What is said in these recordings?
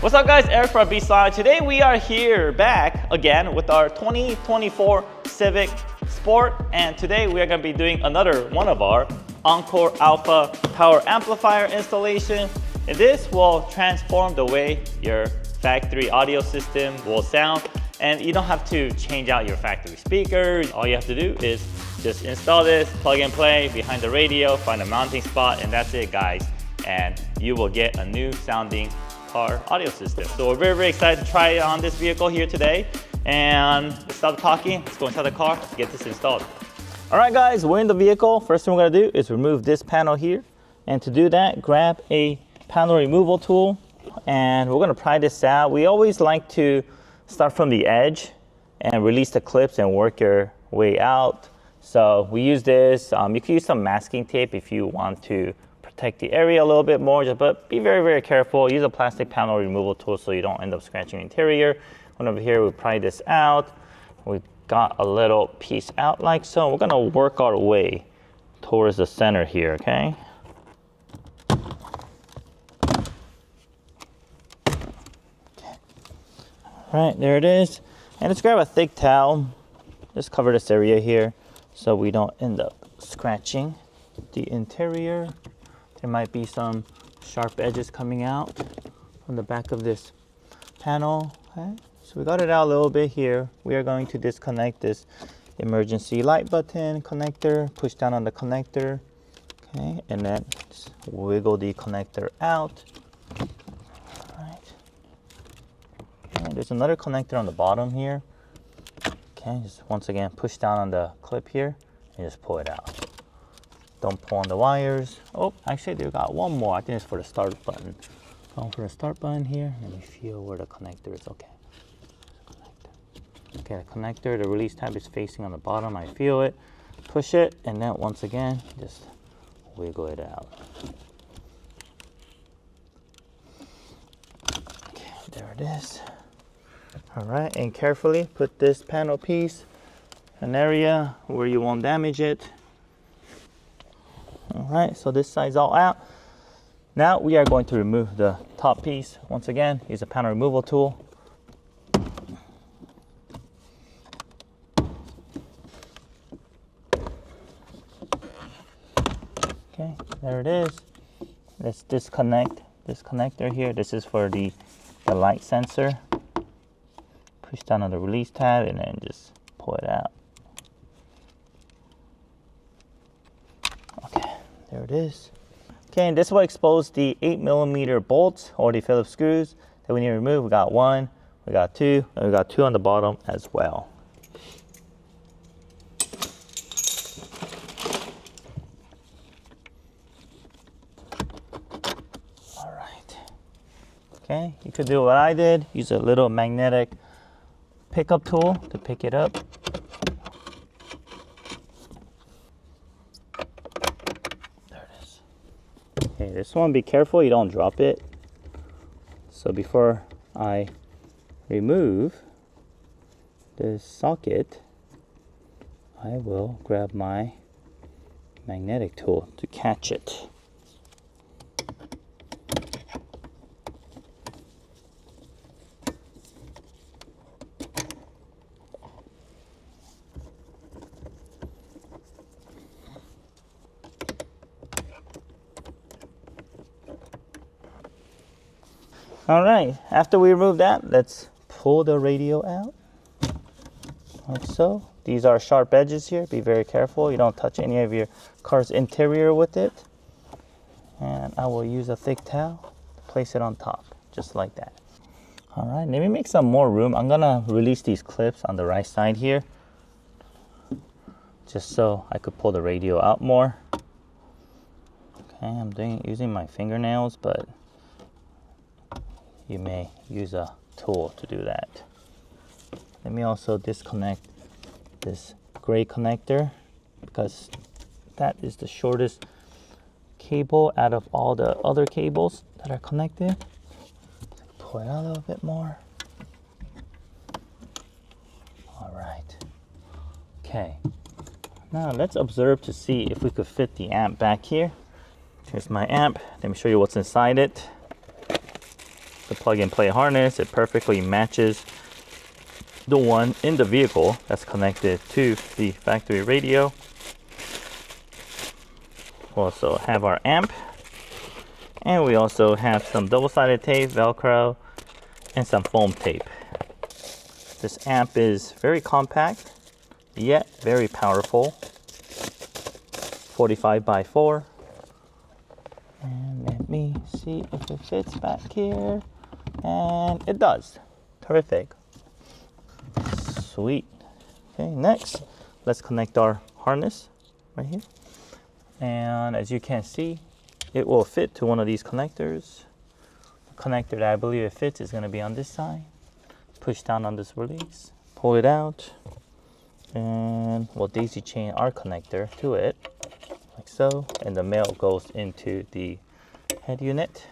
What's up guys, Eric from B-Slide. Today we are here back again with our 2024 Civic Sport, and today we are going to be doing another one of our Encore Alpha Power Amplifier installation. And this will transform the way your factory audio system will sound, and you don't have to change out your factory speakers. All you have to do is just install this, plug and play behind the radio, find a mounting spot, and that's it guys. And you will get a new sounding car audio system. So we're very, very excited to try it on this vehicle here today. And let's stop talking, let's go inside the car, get this installed. All right guys, we're in the vehicle. First thing we're gonna do is remove this panel here. And to do that, grab a panel removal tool and we're gonna pry this out. We always like to start from the edge and release the clips and work your way out. So we use this, you can use some masking tape if you want to protect the area a little bit more, but be very, very careful. Use a plastic panel removal tool so you don't end up scratching the interior. One over here, we pry this out. We got a little piece out like so. We're gonna work our way towards the center here, okay? All right, there it is. And let's grab a thick towel. Just cover this area here so we don't end up scratching the interior. There might be some sharp edges coming out from the back of this panel. Okay, so we got it out a little bit here. We are going to disconnect this emergency light button connector, push down on the connector, okay, and then just wiggle the connector out. All right. Okay, there's another connector on the bottom here. Okay, just once again push down on the clip here and just pull it out. Don't pull on the wires. Oh, actually they got one more. I think it's for the start button. Going for the start button here. Let me feel where the connector is. Okay. Okay, the connector, the release tab is facing on the bottom. I feel it. Push it, and then once again, just wiggle it out. Okay, there it is. All right, and carefully put this panel piece in an area where you won't damage it. All right, so this side's all out. Now we are going to remove the top piece. Once again, use a panel removal tool. Okay, there it is. Let's disconnect this connector here. This is for the light sensor. Push down on the release tab and then just pull it out. Okay, there it is. Okay, and this will expose the 8mm bolts or the Phillips screws that we need to remove. We got one, we got two, and we got two on the bottom as well. All right. Okay, you could do what I did. Use a little magnetic pickup tool to pick it up. Okay, this one, be careful you don't drop it. So before I remove this socket, I will grab my magnetic tool to catch it. All right, after we remove that, let's pull the radio out, like so. These are sharp edges here. Be very careful. You don't touch any of your car's interior with it. And I will use a thick towel to place it on top, just like that. All right, let me make some more room. I'm gonna release these clips on the right side here, just so I could pull the radio out more. Okay, I'm using my fingernails, but you may use a tool to do that. Let me also disconnect this gray connector because that is the shortest cable out of all the other cables that are connected. Pull it out a little bit more. All right. Okay. Now let's observe to see if we could fit the amp back here. Here's my amp. Let me show you what's inside it. the plug-and-play harness. It perfectly matches the one in the vehicle that's connected to the factory radio. We also have our amp, and we also have some double-sided tape, Velcro, and some foam tape. This amp is very compact, yet very powerful. 45 by 4. And let me see if it fits back here. And it does. Terrific. Sweet. Okay, next, let's connect our harness right here. And as you can see, it will fit to one of these connectors. The connector that I believe it fits is going to be on this side. Push down on this release, pull it out, and we'll daisy chain our connector to it, like so. And the male goes into the head unit.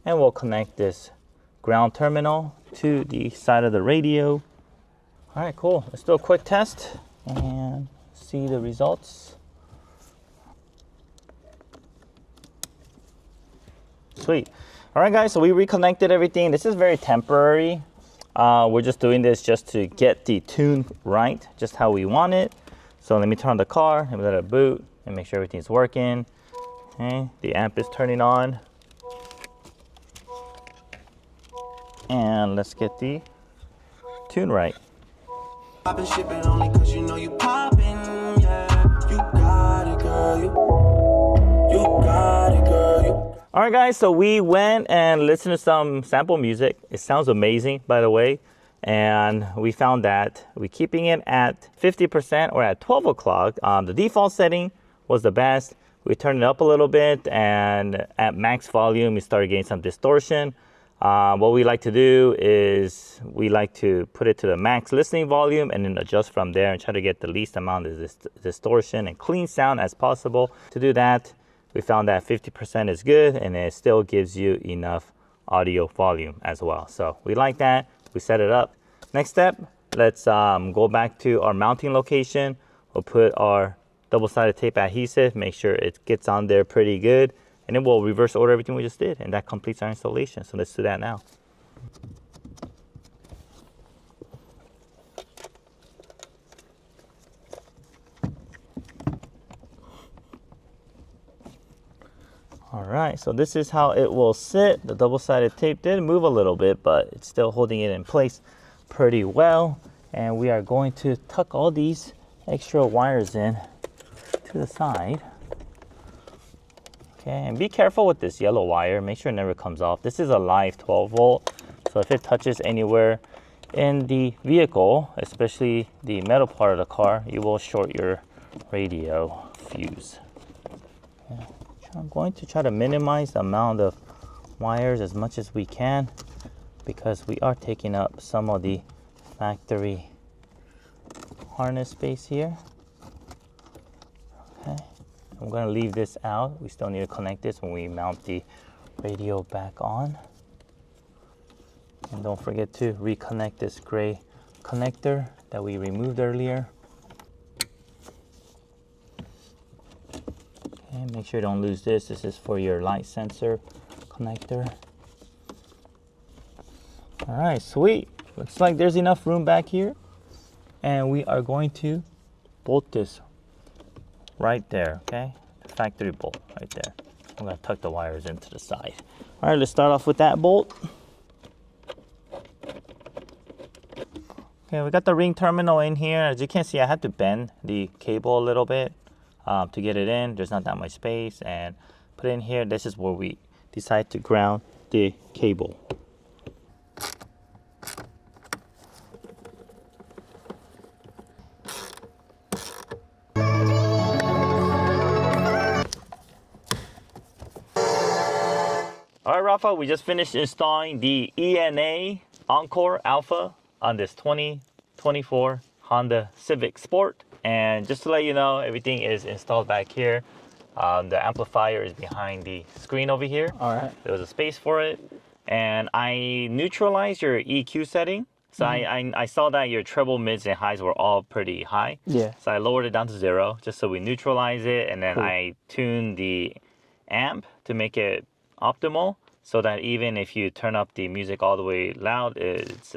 And we'll connect this ground terminal to the side of the radio. All right, cool. Let's do a quick test and see the results. Sweet. All right, guys, so we reconnected everything. This is very temporary. We're just doing this just to get the tune right, just how we want it. So let me turn on the car and let it boot and make sure everything's working. Okay, the amp is turning on. And let's get the tune right. I've been shipping only cause you know you poppin', yeah. You got it, girl, you got it, girl, you. All right, guys, so we went and listened to some sample music. It sounds amazing, by the way. And we found that we're keeping it at 50% or at 12 o'clock. The default setting was the best. We turned it up a little bit, and at max volume, we started getting some distortion. What we like to do is we like to put it to the max listening volume and then adjust from there and try to get the least amount of distortion and clean sound as possible. To do that, we found that 50% is good, and it still gives you enough audio volume as well. So we like that. We set it up. Next step, let's go back to our mounting location. We'll put our double-sided tape adhesive, make sure it gets on there pretty good, and then we'll reverse order everything we just did, and that completes our installation. So let's do that now. All right, so this is how it will sit. The double-sided tape did move a little bit, but it's still holding it in place pretty well. And we are going to tuck all these extra wires in to the side. Okay, and be careful with this yellow wire. Make sure it never comes off. This is a live 12 volt. So if it touches anywhere in the vehicle, especially the metal part of the car, you will short your radio fuse. Okay. I'm going to try to minimize the amount of wires as much as we can, because we are taking up some of the factory harness space here. Okay, I'm going to leave this out. We still need to connect this when we mount the radio back on. And don't forget to reconnect this gray connector that we removed earlier. Okay, make sure you don't lose this. This is for your light sensor connector. All right, sweet. Looks like there's enough room back here. And we are going to bolt this right there, okay? Factory bolt right there. I'm gonna tuck the wires into the side. All right, let's start off with that bolt. Okay, we got the ring terminal in here. As you can see, I had to bend the cable a little bit to get it in. There's not that much space, and put it in here. This is where we decide to ground the cable. All right, Rafa, we just finished installing the ENA Encore Alpha on this 2024 Honda Civic Sport. And just to let you know, everything is installed back here. The amplifier is behind the screen over here. All right. There was a space for it. And I neutralized your EQ setting. So I saw that your treble, mids, and highs were all pretty high. Yeah. So I lowered it down to 0 just so we neutralize it. And then I tuned the amp to make it optimal. so that even if you turn up the music all the way loud, it's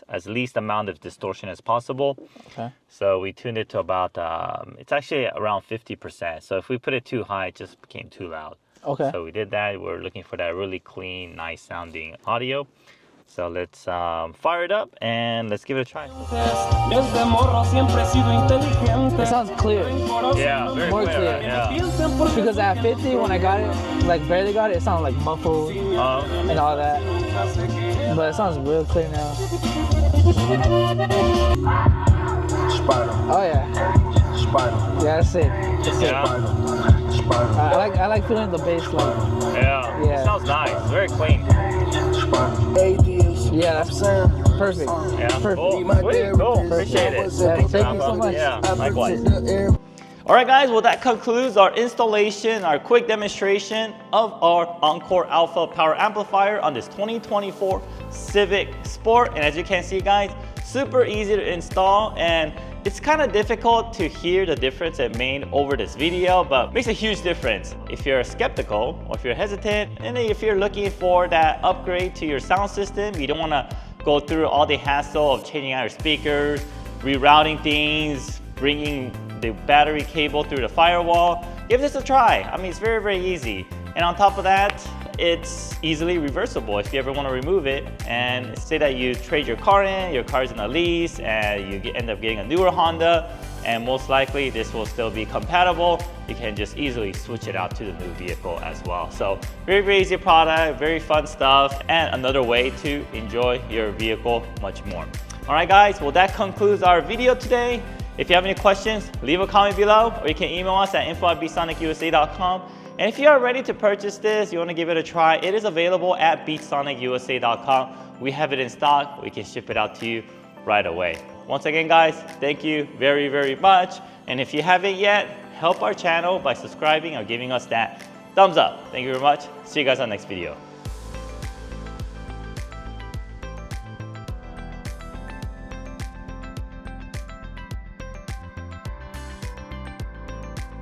as least amount of distortion as possible. Okay. So we tuned it to about, it's actually around 50%. So if we put it too high, it just became too loud. Okay. So we did that. We're looking for that really clean, nice sounding audio. So let's fire it up and let's give it a try. It sounds clear. Yeah, very More clear. clear. Yeah. Because at 50, when I got it, like barely got it, it sounded like muffled and all that. But it sounds real clear now. Oh yeah. Yeah, that's it. That's it. I like feeling the bass like. Yeah. Yeah. It sounds nice. Very clean. Yeah, that's perfect. Yeah. Perfect. Cool. Sweet. Cool. Appreciate it. Yeah, thank you so much. Yeah. Likewise. All right, guys. Well, that concludes our installation, our quick demonstration of our Encore Alpha power amplifier on this 2024 Civic Sport. And as you can see, guys, super easy to install, and it's kind of difficult to hear the difference it made over this video, but makes a huge difference. If you're skeptical or if you're hesitant, and if you're looking for that upgrade to your sound system, you don't want to go through all the hassle of changing out your speakers, rerouting things, bringing the battery cable through the firewall, give this a try. I mean, it's very, very easy. And on top of that, it's easily reversible if you ever want to remove it. And say that you trade your car in, your car's in a lease, and you end up getting a newer Honda, and most likely this will still be compatible. You can just easily switch it out to the new vehicle as well. So very, very easy product, very fun stuff, and another way to enjoy your vehicle much more. All right, guys, well, that concludes our video today. If you have any questions, leave a comment below, or you can email us at info@beatsonicusa.com. And if you are ready to purchase this, you want to give it a try, it is available at beatsonicusa.com. We have it in stock. We can ship it out to you right away. Once again, guys, thank you very, very much. And if you haven't yet, help our channel by subscribing or giving us that thumbs up. Thank you very much. See you guys on the next video.